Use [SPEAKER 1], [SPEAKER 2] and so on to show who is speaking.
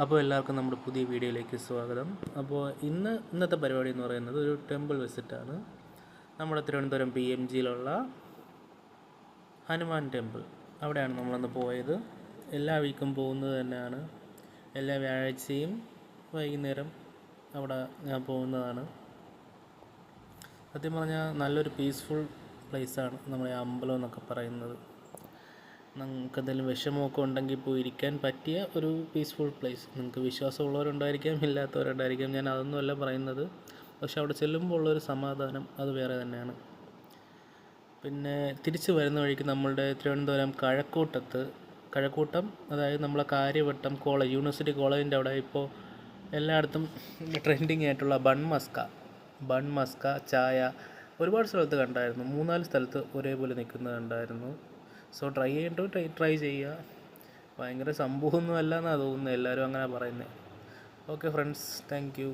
[SPEAKER 1] അപ്പോൾ എല്ലാവർക്കും നമ്മുടെ പുതിയ വീഡിയോയിലേക്ക് സ്വാഗതം. അപ്പോൾ ഇന്നത്തെ പരിപാടി എന്ന് പറയുന്നത് ഒരു ടെമ്പിൾ വിസിറ്റാണ്. നമ്മുടെ തിരുവനന്തപുരം PMGയിലുള്ള ഹനുമാൻ ടെമ്പിൾ. അവിടെയാണ് നമ്മളന്ന് പോയത്. എല്ലാ വീക്കും പോകുന്നത് തന്നെയാണ്. എല്ലാ വ്യാഴാഴ്ചയും വൈകുന്നേരം അവിടെ ഞാൻ പോകുന്നതാണ്. സത്യം പറഞ്ഞാൽ നല്ലൊരു പീസ്ഫുൾ പ്ലേസാണ് നമ്മുടെ അമ്പലം എന്നൊക്കെ പറയുന്നത്. നിങ്ങൾക്ക് എന്തെങ്കിലും വിഷമമൊക്കെ ഉണ്ടെങ്കിൽ പോയി ഇരിക്കാൻ പറ്റിയ ഒരു പീസ്ഫുൾ പ്ലേസ്. നിങ്ങൾക്ക് വിശ്വാസമുള്ളവരുണ്ടായിരിക്കാം, ഇല്ലാത്തവരുണ്ടായിരിക്കാം. ഞാൻ അതൊന്നുമല്ല പറയുന്നത്. പക്ഷെ അവിടെ ചെല്ലുമ്പോൾ ഉള്ളൊരു സമാധാനം അത് വേറെ തന്നെയാണ്. പിന്നെ തിരിച്ച് വരുന്ന വഴിക്ക് നമ്മളുടെ തിരുവനന്തപുരം കഴക്കൂട്ടം, അതായത് നമ്മളെ കാര്യവട്ടം കോളേജ്, യൂണിവേഴ്സിറ്റി കോളേജിൻ്റെ അവിടെ ഇപ്പോൾ എല്ലായിടത്തും ട്രെൻഡിങ് ആയിട്ടുള്ള ബൺ മസ്ക ചായ ഒരുപാട് സ്ഥലത്ത് കണ്ടായിരുന്നു. 3-4 സ്ഥലത്ത് ഒരേപോലെ നിൽക്കുന്നത് കണ്ടായിരുന്നു. സോ ട്രൈ ചെയ്യുക. ഭയങ്കര സംഭവമൊന്നും അല്ല എന്നാണ് തോന്നുന്നത്, എല്ലാവരും അങ്ങനെ പറയുന്നത്. Okay friends, thank you.